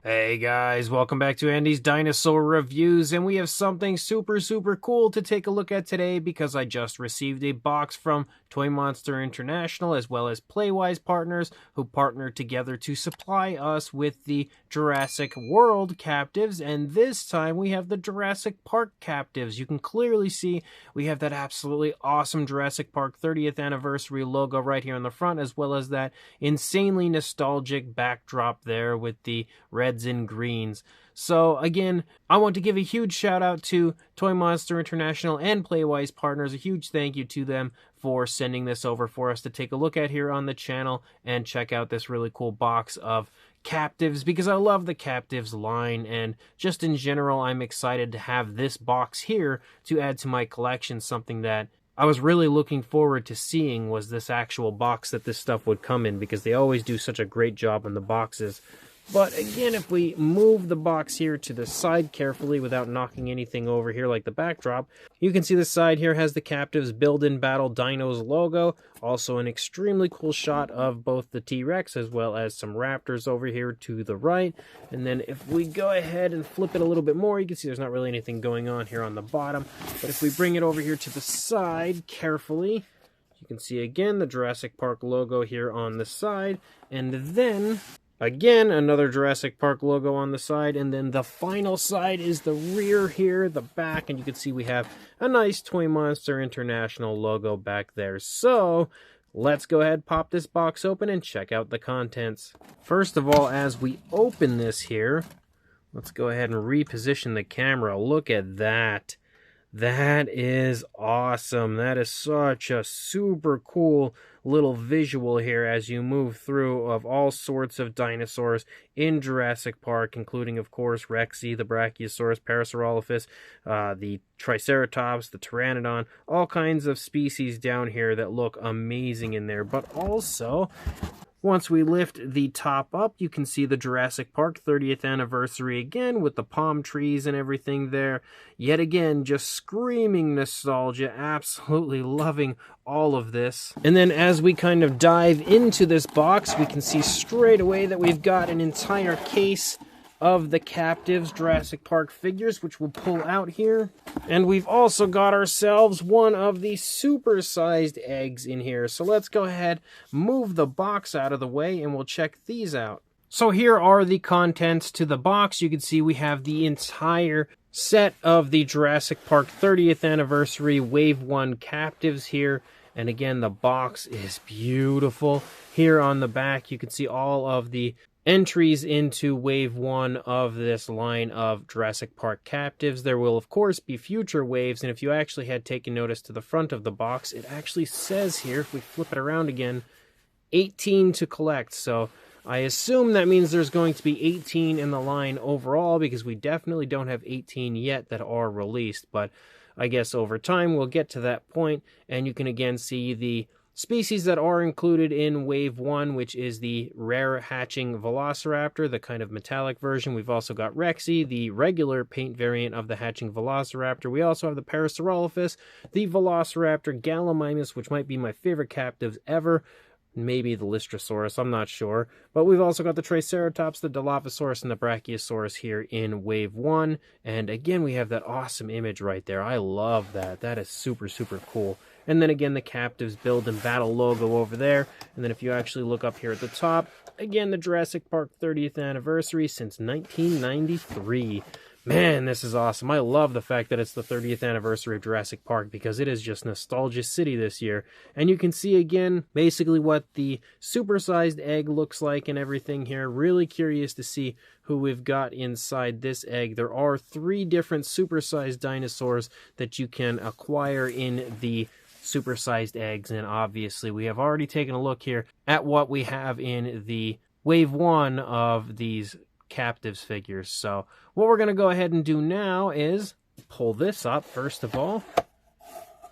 Hey guys, welcome back to Andy's Dinosaur Reviews, and we have something super cool to take a look at today because I just received a box from Toymonster International as well as Playwise partners who partnered together to supply us with the Jurassic World Captivz, and this time we have the Jurassic Park Captivz. You can clearly see we have that absolutely awesome Jurassic Park 30th anniversary logo right here on the front, as well as that insanely nostalgic backdrop there with the reds and greens. So again, I want to give a huge shout out to Toymonster International and Playwise partners. A huge thank you to them for sending this over for us to take a look at here on the channel and check out this really cool box of Captivz, because I love the Captivz line, and just in general I'm excited to have this box here to add to my collection. Something that I was really looking forward to seeing was this actual box that this stuff would come in, because they always do such a great job on the boxes. But again, if we move the box here to the side carefully without knocking anything over here like the backdrop, you can see the side here has the Captivz Build-In Battle Dinos logo. Also an extremely cool shot of both the T-Rex as well as some raptors over here to the right. And then if we go ahead and flip it a little bit more, you can see there's not really anything going on here on the bottom. But if we bring it over here to the side carefully, you can see again the Jurassic Park logo here on the side. And then again, another Jurassic Park logo on the side, and then the final side is the rear here, the back, and you can see we have a nice Toymonster International logo back there. So let's go ahead, pop this box open, and check out the contents. First of all, as we open this here, let's go ahead and reposition the camera. Look at that. That is awesome. That is such a super cool little visual here as you move through of all sorts of dinosaurs in Jurassic Park, including, of course, Rexy, the Brachiosaurus, Parasaurolophus, the Triceratops, the Pteranodon, all kinds of species down here that look amazing in there. But also, once we lift the top up, you can see the Jurassic Park 30th anniversary again with the palm trees and everything there. Yet again, just screaming nostalgia, absolutely loving all of this. And then as we kind of dive into this box, we can see straight away that we've got an entire case of the Captivz Jurassic Park figures, which we'll pull out here. And we've also got ourselves one of the super-sized eggs in here. So let's go ahead, move the box out of the way, and we'll check these out. So here are the contents to the box. You can see we have the entire set of the Jurassic Park 30th Anniversary Wave 1 Captivz here. And again, the box is beautiful. Here on the back, you can see all of the entries into Wave 1 of this line of Jurassic Park Captivz. There will, of course, be future waves, and if you actually had taken notice to the front of the box, it actually says here, if we flip it around again, 18 to collect. So I assume that means there's going to be 18 in the line overall, because we definitely don't have 18 yet that are released. But I guess over time we'll get to that point, and you can again see the species that are included in Wave 1, which is the rare hatching Velociraptor, the kind of metallic version. We've also got Rexy, the regular paint variant of the hatching Velociraptor. We also have the Parasaurolophus, the Velociraptor Gallimimus, which might be my favorite Captivz ever. Maybe the Lystrosaurus, I'm not sure. But we've also got the Triceratops, the Dilophosaurus, and the Brachiosaurus here in Wave 1. And again, we have that awesome image right there. I love that. That is super cool. And then again, the Captivz Build and Battle logo over there. And then if you actually look up here at the top, again, the Jurassic Park 30th anniversary since 1993. Man, this is awesome. I love the fact that it's the 30th anniversary of Jurassic Park, because it is just nostalgia city this year. And you can see again basically what the supersized egg looks like and everything here. Really curious to see who we've got inside this egg. There are 3 different supersized dinosaurs that you can acquire in the supersized eggs, and obviously we have already taken a look here at what we have in the Wave 1 of these Captivz figures. So what we're going to go ahead and do now is pull this up first of all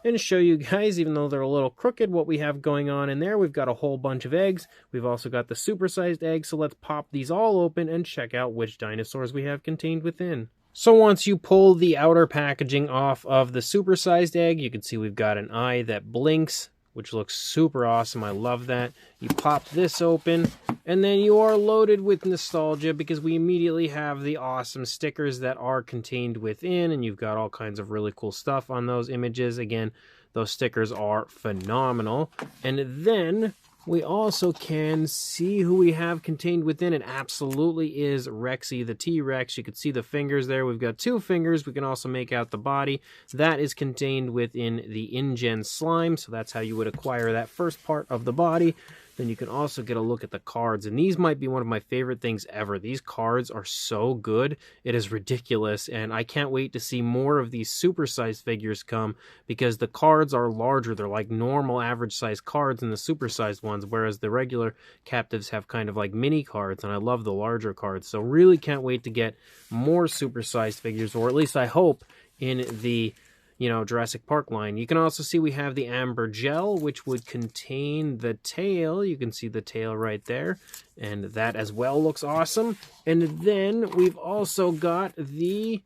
and show you guys, even though they're a little crooked, what we have going on in there. We've got a whole bunch of eggs. We've also got the supersized eggs, so let's pop these all open and check out which dinosaurs we have contained within. So once you pull the outer packaging off of the supersized egg, you can see we've got an eye that blinks which looks super awesome. I love that. You pop this open, and then you are loaded with nostalgia because we immediately have the awesome stickers that are contained within, and you've got all kinds of really cool stuff on those images. Again, those stickers are phenomenal. And then we also can see who we have contained within. It absolutely is Rexy the T-Rex. You can see the fingers there. We've got 2 fingers. We can also make out the body. That is contained within the InGen slime, so that's how you would acquire that first part of the body. Then you can also get a look at the cards, and these might be one of my favorite things ever. These cards are so good. It is ridiculous, and I can't wait to see more of these supersized figures come because the cards are larger. They're like normal average-sized cards in the supersized ones, whereas the regular Captivz have kind of like mini cards, and I love the larger cards. So really can't wait to get more supersized figures, or at least I hope in the Jurassic Park line. You can also see we have the Amber Gel, which would contain the tail. You can see the tail right there, and that as well looks awesome. And then we've also got the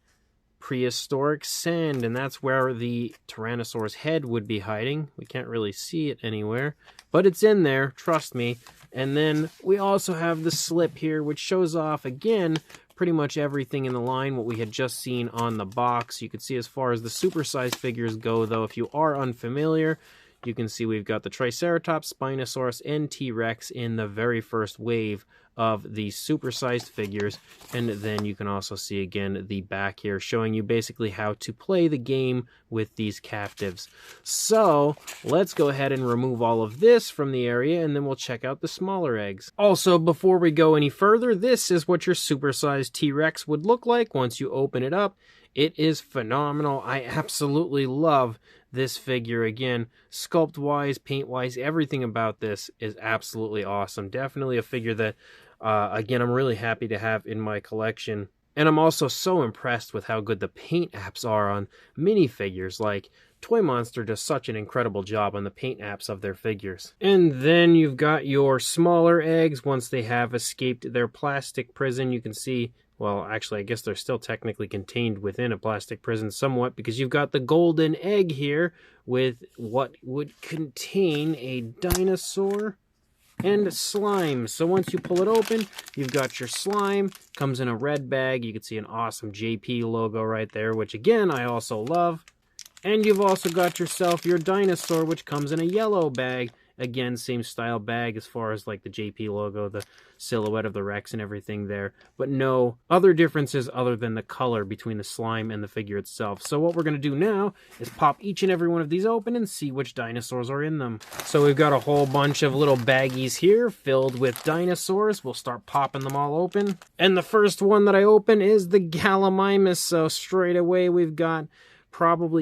Prehistoric Sand, and that's where the Tyrannosaur's head would be hiding. We can't really see it anywhere, but it's in there, trust me. And then we also have the slip here, which shows off, again, pretty much everything in the line, what we had just seen on the box. You can see as far as the supersized figures go, though, if you are unfamiliar, you can see we've got the Triceratops, Spinosaurus, and T-Rex in the very first wave of the supersized figures. And then you can also see, again, the back here showing you basically how to play the game with these Captivz. So let's go ahead and remove all of this from the area, and then we'll check out the smaller eggs. Also, before we go any further, this is what your supersized T-Rex would look like once you open it up. It is phenomenal. I absolutely love this figure. Again, sculpt-wise, paint-wise, everything about this is absolutely awesome. Definitely a figure that, again, I'm really happy to have in my collection. And I'm also so impressed with how good the paint apps are on minifigures. Like, Toymonster does such an incredible job on the paint apps of their figures. And then you've got your smaller eggs. Once they have escaped their plastic prison, you can see, well, actually, I guess they're still technically contained within a plastic prison somewhat, because you've got the golden egg here with what would contain a dinosaur and slime. So once you pull it open, you've got your slime. Comes in a red bag. You can see an awesome JP logo right there, which again, I also love. And you've also got yourself your dinosaur, which comes in a yellow bag. Again, same style bag as far as like the JP logo, the silhouette of the Rex and everything there. But no other differences other than the color between the slime and the figure itself. So what we're going to do now is pop each and every one of these open and see which dinosaurs are in them. So we've got a whole bunch of little baggies here filled with dinosaurs. We'll start popping them all open. And the first one that I open is the Gallimimus. So straight away we've got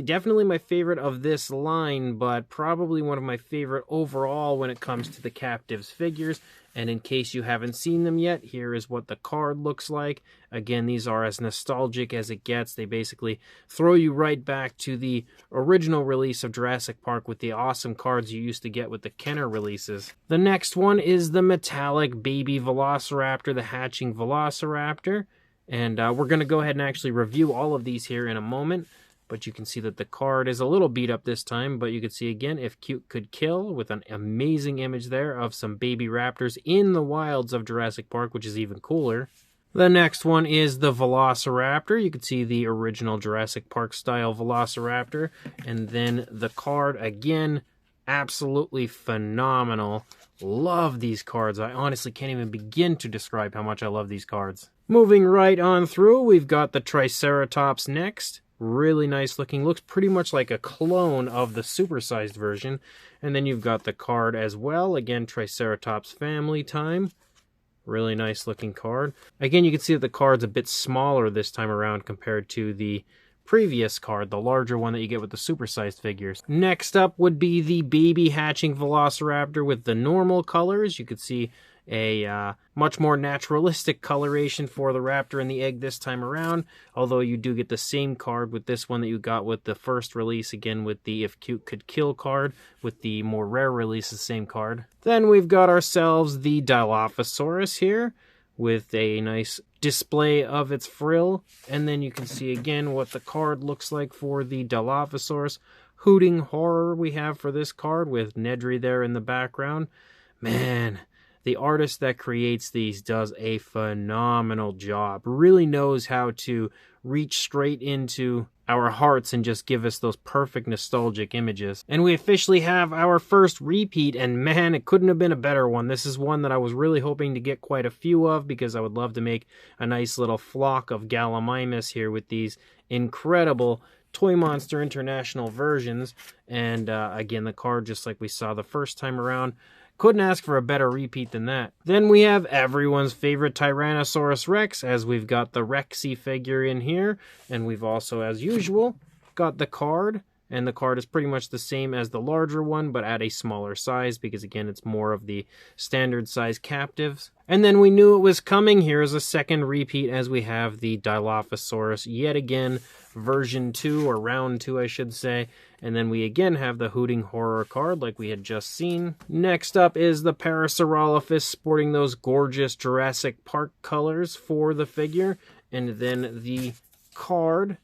definitely my favorite of this line, but probably one of my favorite overall when it comes to the Captivz figures. And in case you haven't seen them yet, here is what the card looks like. Again, these are as nostalgic as it gets. They basically throw you right back to the original release of Jurassic Park with the awesome cards you used to get with the Kenner releases. The next one is the metallic baby Velociraptor, the hatching Velociraptor. And we're going to go ahead and actually review all of these here in a moment. But you can see that the card is a little beat up this time, but you can see again, if cute could kill, with an amazing image there of some baby raptors in the wilds of Jurassic Park, which is even cooler. The next one is the Velociraptor. You can see the original Jurassic Park style Velociraptor. And then the card, again, absolutely phenomenal. Love these cards. I honestly can't even begin to describe how much I love these cards. Moving right on through, we've got the Triceratops next. Really nice looking. Looks pretty much like a clone of the supersized version. And then you've got the card as well. Again, Triceratops family time. Really nice looking card. Again, you can see that the card's a bit smaller this time around compared to the previous card, the larger one that you get with the supersized figures. Next up would be the baby hatching Velociraptor with the normal colors. You could see a much more naturalistic coloration for the raptor and the egg this time around, although you do get the same card with this one that you got with the first release, again with the if cute could kill card, with the more rare release, the same card. Then we've got ourselves the Dilophosaurus here with a nice display of its frill, and then you can see again what the card looks like for the Dilophosaurus. hooting horror we have for this card with Nedry there in the background. Man, the artist that creates these does a phenomenal job. Really knows how to reach straight into our hearts and just give us those perfect nostalgic images. And we officially have our first repeat, and man, it couldn't have been a better one. This is one that I was really hoping to get quite a few of because I would love to make a nice little flock of Gallimimus here with these incredible Toymonster International versions. And again, the card, just like we saw the first time around, couldn't ask for a better repeat than that. Then we have everyone's favorite Tyrannosaurus Rex, as we've got the Rexy figure in here, and we've also, as usual, got the card, and the card is pretty much the same as the larger one, but at a smaller size, because again, it's more of the standard size Captivz. And then we knew it was coming. Here is a second repeat, as we have the Dilophosaurus yet again, version 2, or round 2, I should say. And then we again have the Hooting Horror card like we had just seen. Next up is the Parasaurolophus, sporting those gorgeous Jurassic Park colors for the figure. And then the card,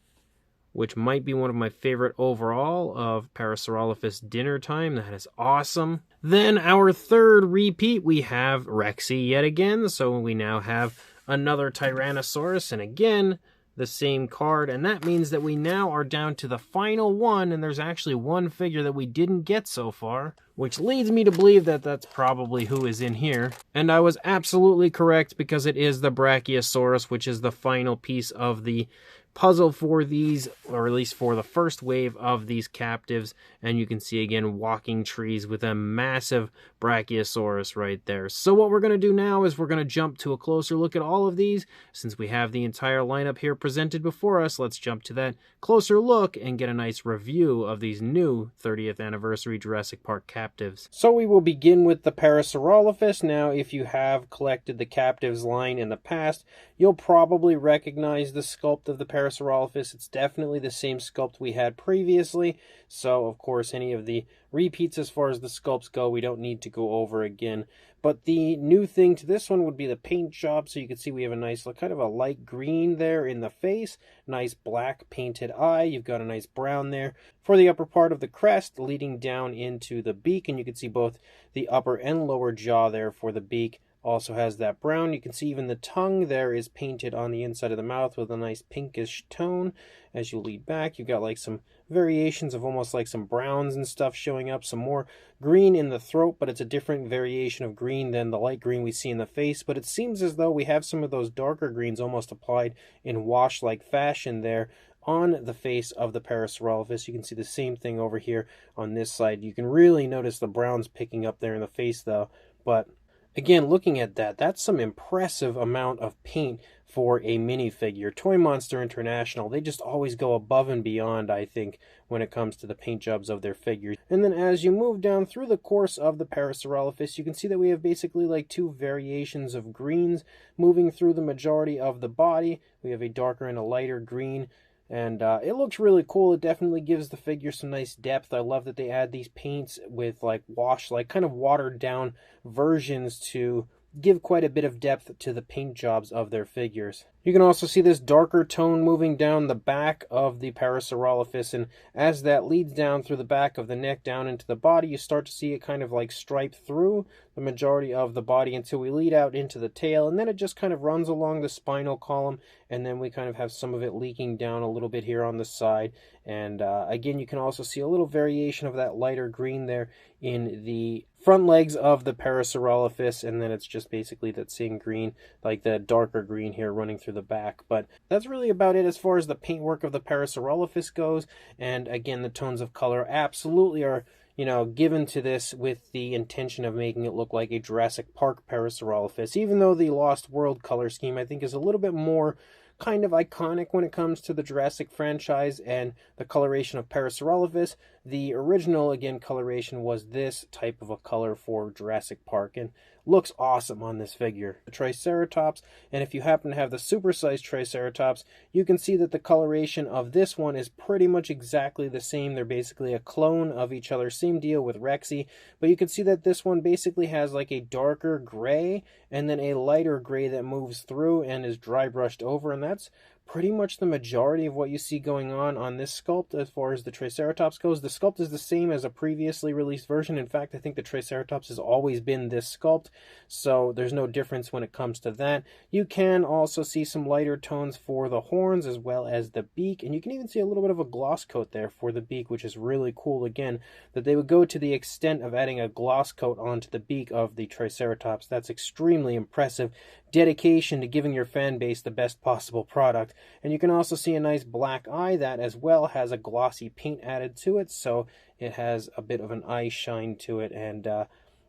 which might be one of my favorite overall, of Parasaurolophus Dinner Time. That is awesome. Then our third repeat, we have Rexy yet again. So we now have another Tyrannosaurus, and again, the same card, and that means that we now are down to the final one, and there's actually one figure that we didn't get so far, which leads me to believe that that's probably who is in here. And I was absolutely correct, because it is the Brachiosaurus, which is the final piece of the puzzle for these, or at least for the first wave of these Captivz. And you can see again walking trees with a massive Brachiosaurus right there. So what we're going to do now is we're going to jump to a closer look at all of these. Since we have the entire lineup here presented before us, let's jump to that closer look and get a nice review of these new 30th anniversary Jurassic Park Captivz. So we will begin with the Parasaurolophus. Now, if you have collected the Captivz line in the past, you'll probably recognize the sculpt of the Parasaurolophus. It's definitely the same sculpt we had previously. So, of course, any of the repeats as far as the sculpts go, we don't need to go over again. But the new thing to this one would be the paint job. So you can see we have a nice, kind of a light green there in the face. Nice black painted eye. You've got a nice brown there for the upper part of the crest leading down into the beak. And you can see both the upper and lower jaw there for the beak. Also has that brown. You can see even the tongue there is painted on the inside of the mouth with a nice pinkish tone. As you lead back, you've got like some variations of almost like some browns and stuff showing up. Some more green in the throat, but it's a different variation of green than the light green we see in the face. But it seems as though we have some of those darker greens almost applied in wash-like fashion there on the face of the Parasaurolophus. You can see the same thing over here on this side. You can really notice the browns picking up there in the face though. But again, looking at that, that's some impressive amount of paint for a minifigure. Toymonster International, they just always go above and beyond, I think, when it comes to the paint jobs of their figures. And then as you move down through the course of the Parasaurolophus, you can see that we have basically like two variations of greens moving through the majority of the body. We have a darker and a lighter green. And it looks really cool. It definitely gives the figure some nice depth. I love that they add these paints with like wash, like kind of watered down versions to give quite a bit of depth to the paint jobs of their figures. You can also see this darker tone moving down the back of the Parasaurolophus, and as that leads down through the back of the neck down into the body, you start to see it kind of like stripe through the majority of the body until we lead out into the tail, and then it just kind of runs along the spinal column, and then we kind of have some of it leaking down a little bit here on the side. And again, you can also see a little variation of that lighter green there in the front legs of the Parasaurolophus, and then it's just basically that same green, like the darker green here running through the back. But that's really about it as far as the paintwork of the Parasaurolophus goes. And again, the tones of color absolutely are, you know, given to this with the intention of making it look like a Jurassic Park Parasaurolophus, even though the Lost World color scheme I think is a little bit more kind of iconic when it comes to the Jurassic franchise and the coloration of Parasaurolophus. The original, again, coloration was this type of a color for Jurassic Park, and looks awesome on this figure. The Triceratops, and if you happen to have the supersized Triceratops, you can see that the coloration of this one is pretty much exactly the same. They're basically a clone of each other. Same deal with Rexy, but you can see that this one basically has like a darker gray and then a lighter gray that moves through and is dry brushed over, and that's pretty much the majority of what you see going on this sculpt as far as the Triceratops goes. The sculpt is the same as a previously released version. In fact, I think the Triceratops has always been this sculpt, so there's no difference when it comes to that. You can also see some lighter tones for the horns as well as the beak, and you can even see a little bit of a gloss coat there for the beak, which is really cool, again, that they would go to the extent of adding a gloss coat onto the beak of the Triceratops. That's extremely impressive. Dedication to giving your fan base the best possible product. And you can also see a nice black eye that as well has a glossy paint added to it, so it has a bit of an eye shine to it. And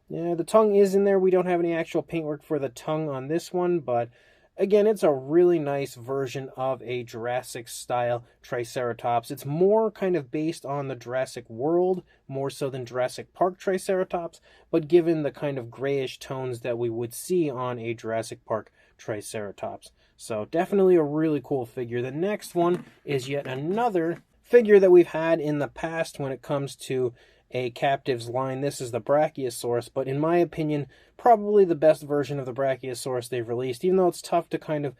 yeah, the tongue is in there. We don't have any actual paintwork for the tongue on this one, but again, it's a really nice version of a Jurassic style Triceratops. It's more kind of based on the Jurassic World, more so than Jurassic Park Triceratops, but given the kind of grayish tones that we would see on a Jurassic Park Triceratops. So definitely a really cool figure. The next one is yet another figure that we've had in the past when it comes to a Captivz line. This is the Brachiosaurus, but in my opinion, probably the best version of the Brachiosaurus they've released, even though it's tough to kind of,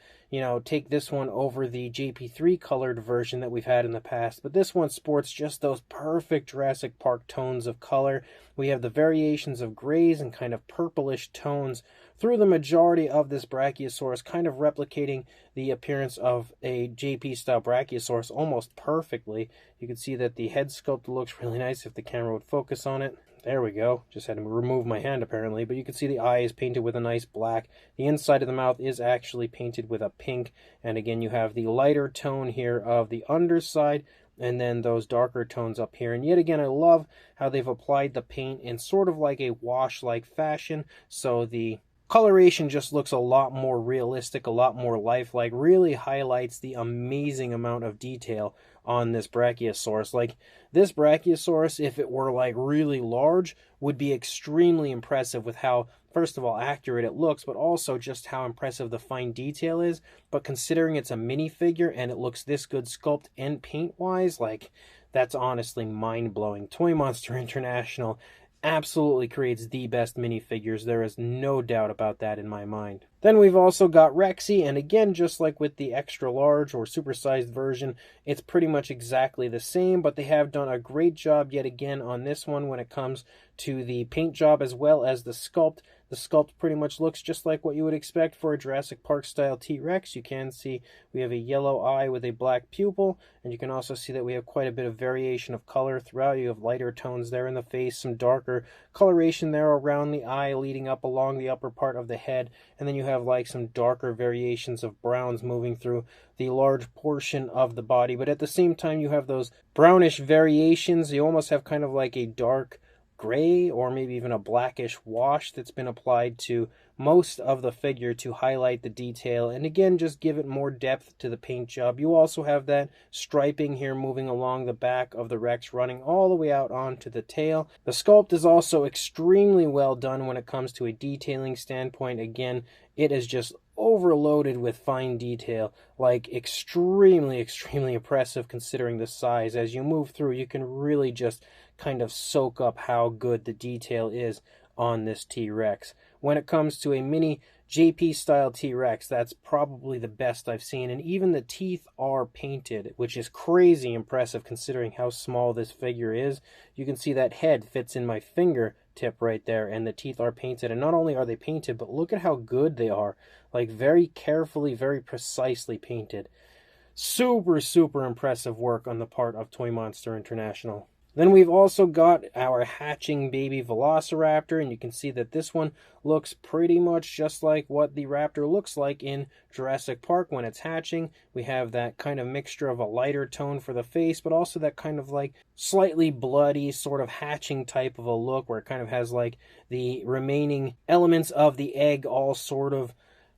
take this one over the JP3 colored version that we've had in the past. But this one sports just those perfect Jurassic Park tones of color. We have the variations of grays and kind of purplish tones through the majority of this Brachiosaurus, kind of replicating the appearance of a JP-style Brachiosaurus almost perfectly. You can see that the head sculpt looks really nice if the camera would focus on it. There we go. Just had to remove my hand apparently, but you can see the eye is painted with a nice black. The inside of the mouth is actually painted with a pink, and again you have the lighter tone here of the underside, and then those darker tones up here. And yet again, I love how they've applied the paint in sort of like a wash-like fashion, so the coloration just looks a lot more realistic, a lot more lifelike, really highlights the amazing amount of detail on this Brachiosaurus. Like, this Brachiosaurus, if it were like really large, would be extremely impressive with how, first of all, accurate it looks, but also just how impressive the fine detail is. But considering it's a minifigure and it looks this good sculpt and paint-wise, like, that's honestly mind-blowing. Toymonster International absolutely creates the best minifigures. There is no doubt about that in my mind. Then we've also got Rexy, and again, just like with the extra large or supersized version, it's pretty much exactly the same, but they have done a great job yet again on this one when it comes to the paint job as well as the sculpt. The sculpt pretty much looks just like what you would expect for a Jurassic Park style T-Rex. You can see we have a yellow eye with a black pupil, and you can also see that we have quite a bit of variation of color throughout. You have lighter tones there in the face, some darker coloration there around the eye leading up along the upper part of the head, and then you have like some darker variations of browns moving through the large portion of the body. But at the same time, you have those brownish variations. You almost have kind of like a dark gray or maybe even a blackish wash that's been applied to most of the figure to highlight the detail and again just give it more depth to the paint job. You also have that striping here moving along the back of the Rex running all the way out onto the tail. The sculpt is also extremely well done when it comes to a detailing standpoint. Again, it is just overloaded with fine detail, like extremely impressive considering the size. As you move through, you can really just kind of soak up how good the detail is on this T-Rex. When it comes to a mini JP style T-Rex, that's probably the best I've seen, and even the teeth are painted, which is crazy impressive considering how small this figure is. You can see that head fits in my fingertip right there, and the teeth are painted, and not only are they painted, but look at how good they are. Like, very carefully, very precisely painted. Super impressive work on the part of Toymonster International. Then we've also got our hatching baby Velociraptor, and you can see that this one looks pretty much just like what the raptor looks like in Jurassic Park when it's hatching. We have that kind of mixture of a lighter tone for the face, but also that kind of like slightly bloody sort of hatching type of a look where it kind of has like the remaining elements of the egg all sort of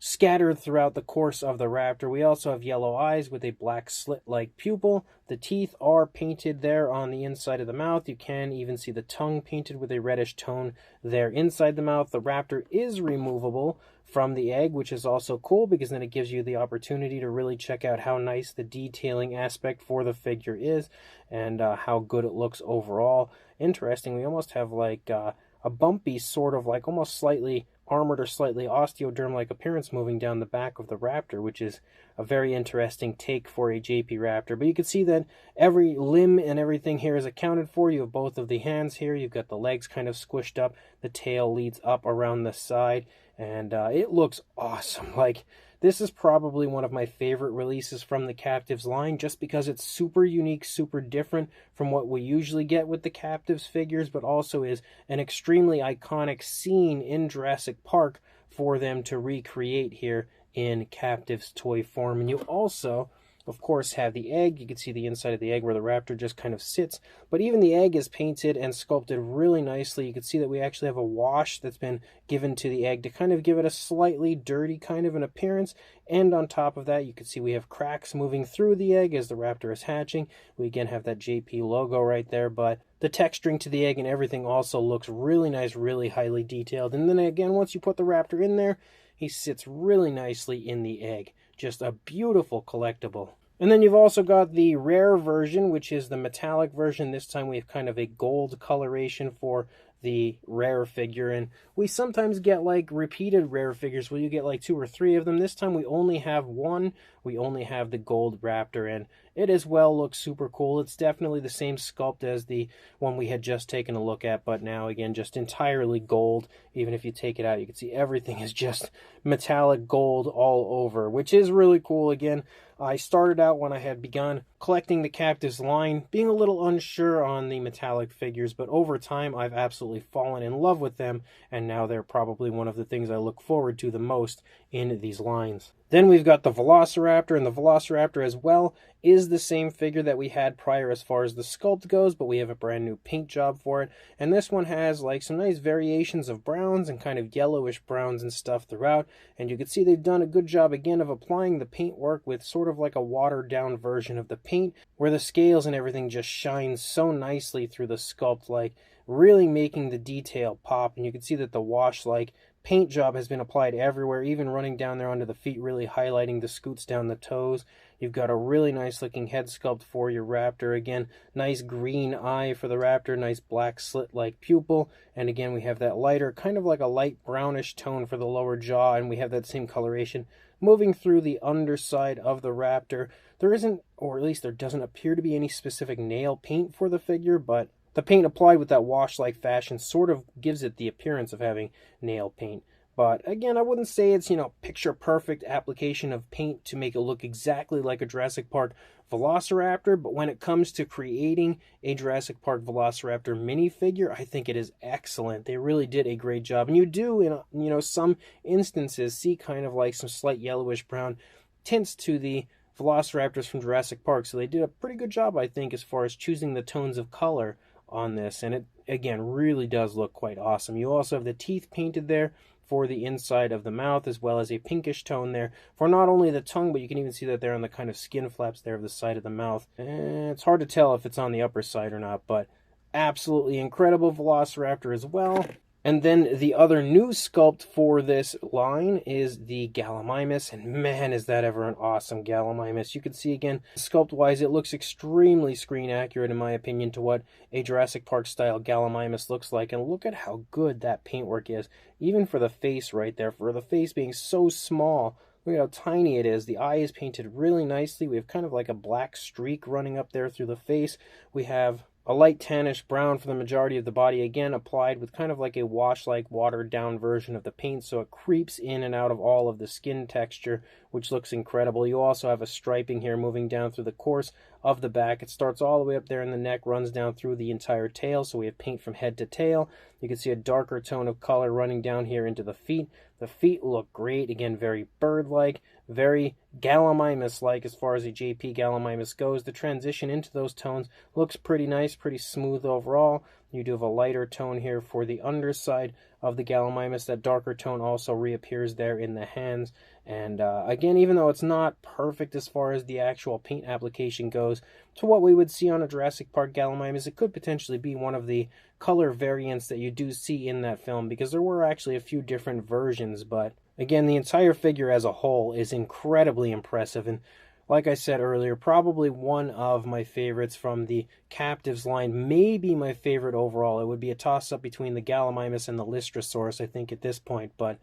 scattered throughout the course of the raptor. We also have yellow eyes with a black slit-like pupil. The teeth are painted there on the inside of the mouth. You can even see the tongue painted with a reddish tone there inside the mouth. The raptor is removable from the egg, which is also cool because then it gives you the opportunity to really check out how nice the detailing aspect for the figure is and how good it looks overall. Interesting, we almost have like a bumpy sort of like almost slightly armored or slightly osteoderm-like appearance moving down the back of the raptor, which is a very interesting take for a JP Raptor. But you can see that every limb and everything here is accounted for. You have both of the hands here. You've got the legs kind of squished up. The tail leads up around the side, and it looks awesome. Like, this is probably one of my favorite releases from the Captivz line, just because it's super unique, super different from what we usually get with the Captivz figures, but also is an extremely iconic scene in Jurassic Park for them to recreate here in Captivz toy form. And you also, of course, have the egg. You can see the inside of the egg where the raptor just kind of sits, but even the egg is painted and sculpted really nicely. You can see that we actually have a wash that's been given to the egg to kind of give it a slightly dirty kind of an appearance. And on top of that, you can see we have cracks moving through the egg as the raptor is hatching. We again have that JP logo right there, but the texturing to the egg and everything also looks really nice, really highly detailed. And then again, once you put the raptor in there, he sits really nicely in the egg. Just a beautiful collectible. And then you've also got the rare version, which is the metallic version. This time we have kind of a gold coloration for the rare figure, and we sometimes get like repeated rare figures where you get like 2 or 3 of them. This time we only have one. We only have the gold raptor, and it as well looks super cool. It's definitely the same sculpt as the one we had just taken a look at, but now again just entirely gold. Even if you take it out, you can see everything is just metallic gold all over, which is really cool. Again, I started out when I had begun collecting the Captivz line being a little unsure on the metallic figures, but over time I've absolutely fallen in love with them, and now they're probably one of the things I look forward to the most in these lines. Then we've got the Velociraptor, and the Velociraptor as well is the same figure that we had prior as far as the sculpt goes, but we have a brand new paint job for it. And this one has like some nice variations of browns and kind of yellowish browns and stuff throughout. And you can see they've done a good job again of applying the paint work with sort of like a watered down version of the paint, where the scales and everything just shine so nicely through the sculpt, like really making the detail pop. And you can see that the wash like paint job has been applied everywhere, even running down there onto the feet, really highlighting the scoots down the toes. You've got a really nice looking head sculpt for your raptor. Again, nice green eye for the raptor, nice black slit like pupil, and again we have that lighter, kind of like a light brownish tone for the lower jaw, and we have that same coloration moving through the underside of the raptor. There isn't, or at least there doesn't appear to be, any specific nail paint for the figure, but the paint applied with that wash-like fashion sort of gives it the appearance of having nail paint. But again, I wouldn't say it's, picture-perfect application of paint to make it look exactly like a Jurassic Park Velociraptor, but when it comes to creating a Jurassic Park Velociraptor minifigure, I think it is excellent. They really did a great job. And you do, in some instances, see kind of like some slight yellowish-brown tints to the Velociraptors from Jurassic Park, so they did a pretty good job, I think, as far as choosing the tones of color on this, and it again really does look quite awesome. You also have the teeth painted there for the inside of the mouth, as well as a pinkish tone there for not only the tongue, but you can even see that there on the kind of skin flaps there of the side of the mouth. And it's hard to tell if it's on the upper side or not, but absolutely incredible Velociraptor as well. And then the other new sculpt for this line is the Gallimimus, and man, is that ever an awesome Gallimimus. You can see again, sculpt-wise, it looks extremely screen accurate in my opinion to what a Jurassic Park style Gallimimus looks like, and look at how good that paintwork is, even for the face right there, for the face being so small. Look at how tiny it is. The eye is painted really nicely. We have kind of like a black streak running up there through the face. We have a light tannish brown for the majority of the body, again applied with kind of like a wash-like watered down version of the paint, so it creeps in and out of all of the skin texture, which looks incredible. You also have a striping here moving down through the course of the back. It starts all the way up there in the neck, runs down through the entire tail, so we have paint from head to tail. You can see a darker tone of color running down here into the feet. The feet look great, again very bird-like, very Gallimimus-like as far as a JP Gallimimus goes. The transition into those tones looks pretty nice, pretty smooth overall. You do have a lighter tone here for the underside of the Gallimimus. That darker tone also reappears there in the hands. And again, even though it's not perfect as far as the actual paint application goes to what we would see on a Jurassic Park Gallimimus, it could potentially be one of the color variants that you do see in that film, because there were actually a few different versions. But again, the entire figure as a whole is incredibly impressive, and Like I said earlier, probably one of my favorites from the Captivz line, maybe my favorite overall. It would be a toss-up between the Gallimimus and the Lystrosaurus, I think, at this point, but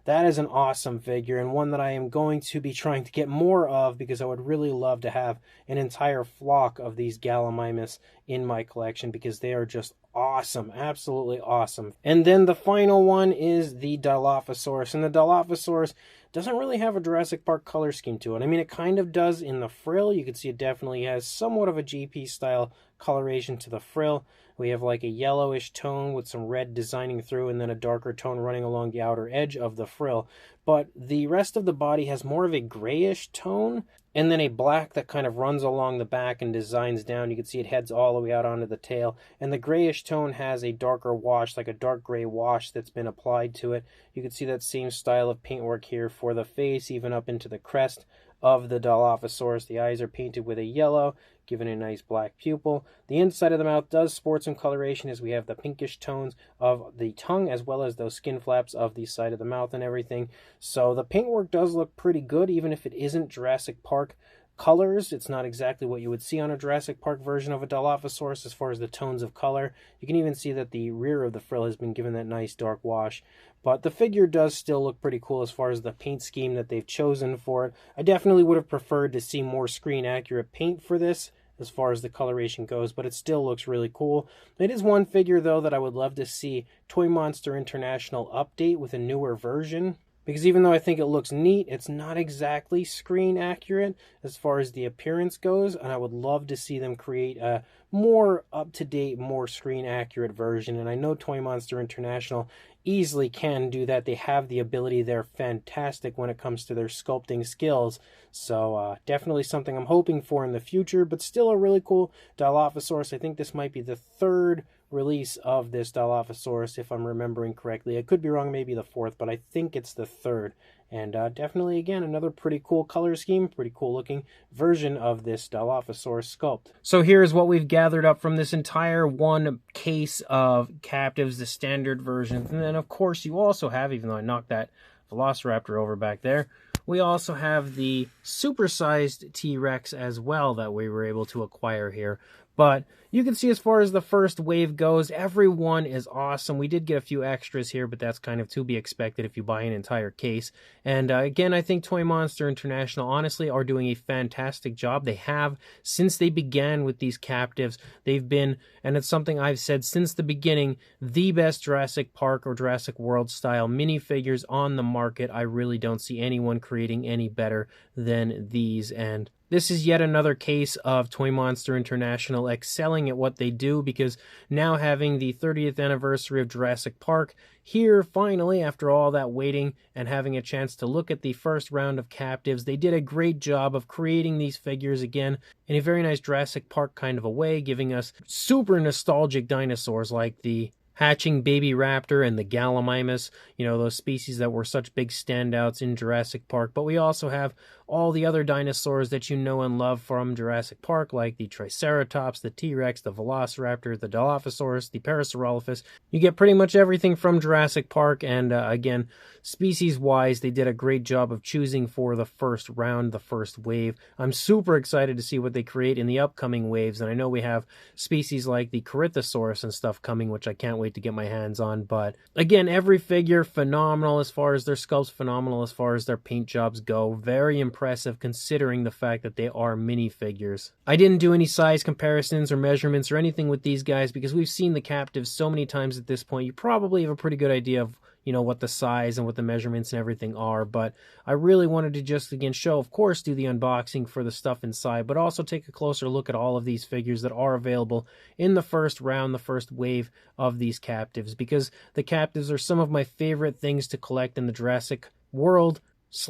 that is an awesome figure, and one that I am going to be trying to get more of, because I would really love to have an entire flock of these Gallimimus in my collection, because they are just awesome, absolutely awesome. And then the final one is the Dilophosaurus, and the Dilophosaurus doesn't really have a Jurassic Park color scheme to it. I mean, it kind of does in the frill. You can see it definitely has somewhat of a GP style coloration to the frill. We have like a yellowish tone with some red designing through, and then a darker tone running along the outer edge of the frill. But the rest of the body has more of a grayish tone, and then a black that kind of runs along the back and designs down. You can see it heads all the way out onto the tail, and the grayish tone has a darker wash, like a dark gray wash that's been applied to it. You can see that same style of paintwork here for the face, even up into the crest of the Dilophosaurus. The eyes are painted with a yellow, giving a nice black pupil. The inside of the mouth does sport some coloration, as we have the pinkish tones of the tongue, as well as those skin flaps of the side of the mouth and everything. So the paintwork does look pretty good, even if it isn't Jurassic Park colors. It's not exactly what you would see on a Jurassic Park version of a Dilophosaurus as far as the tones of color. You can even see that the rear of the frill has been given that nice dark wash. But the figure does still look pretty cool as far as the paint scheme that they've chosen for it. I definitely would have preferred to see more screen accurate paint for this as far as the coloration goes, but it still looks really cool. It is one figure, though, that I would love to see Toymonster International update with a newer version, because even though I think it looks neat, it's not exactly screen accurate as far as the appearance goes, and I would love to see them create a more up-to-date, more screen accurate version. And I know Toymonster International easily can do that. They have the ability. They're fantastic when it comes to their sculpting skills. So definitely something I'm hoping for in the future, but still a really cool Dilophosaurus. I think this might be the third release of this Dilophosaurus, if I'm remembering correctly. I could be wrong, maybe the fourth, but I think it's the third. And definitely, again, another pretty cool color scheme, pretty cool looking version of this Dilophosaurus sculpt. So here's what we've gathered up from this entire one case of Captivz, the standard versions. And then, of course, you also have, even though I knocked that Velociraptor over back there, we also have the supersized T-Rex as well that we were able to acquire here. But you can see as far as the first wave goes, everyone is awesome. We did get a few extras here, but that's kind of to be expected if you buy an entire case. And again, I think Toymonster International, honestly, are doing a fantastic job. They have, since they began with these Captivz, they've been, and it's something I've said since the beginning, the best Jurassic Park or Jurassic World style minifigures on the market. I really don't see anyone creating any better than these, and this is yet another case of Toymonster International excelling at what they do, because now having the 30th anniversary of Jurassic Park here, finally, after all that waiting and having a chance to look at the first round of Captivz, they did a great job of creating these figures again in a very nice Jurassic Park kind of a way, giving us super nostalgic dinosaurs like the hatching baby raptor and the Gallimimus, you know, those species that were such big standouts in Jurassic Park. But we also have all the other dinosaurs that you know and love from Jurassic Park, like the Triceratops, the T-Rex, the Velociraptor, the Dilophosaurus, the Parasaurolophus. You get pretty much everything from Jurassic Park, and again, species-wise, they did a great job of choosing for the first round, the first wave. I'm super excited to see what they create in the upcoming waves, and I know we have species like the Corythosaurus and stuff coming, which I can't wait to get my hands on. But again, every figure phenomenal as far as their sculpts, phenomenal as far as their paint jobs go. Very impressive considering the fact that they are minifigures. I didn't do any size comparisons or measurements or anything with these guys because we've seen the Captivz so many times at this point. You probably have a pretty good idea of, you know, what the size and what the measurements and everything are, but I really wanted to just, again, show, of course, do the unboxing for the stuff inside, but also take a closer look at all of these figures that are available in the first round, the first wave of these Captivz, because the Captivz are some of my favorite things to collect in the Jurassic World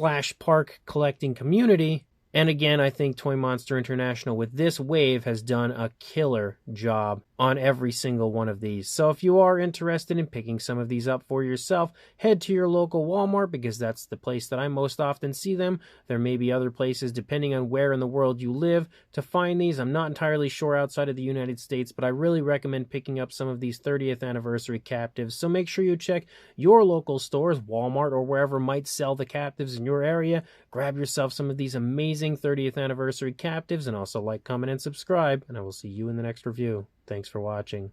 / park collecting community. And again, I think Toymonster International with this wave has done a killer job on every single one of these. So if you are interested in picking some of these up for yourself, head to your local Walmart, because that's the place that I most often see them. There may be other places, depending on where in the world you live, to find these. I'm not entirely sure outside of the United States, but I really recommend picking up some of these 30th anniversary Captivz. So make sure you check your local stores, Walmart or wherever might sell the Captivz in your area. Grab yourself some of these amazing amazing 30th Anniversary Captivz, and also like, comment, and subscribe, and I will see you in the next review. Thanks for watching.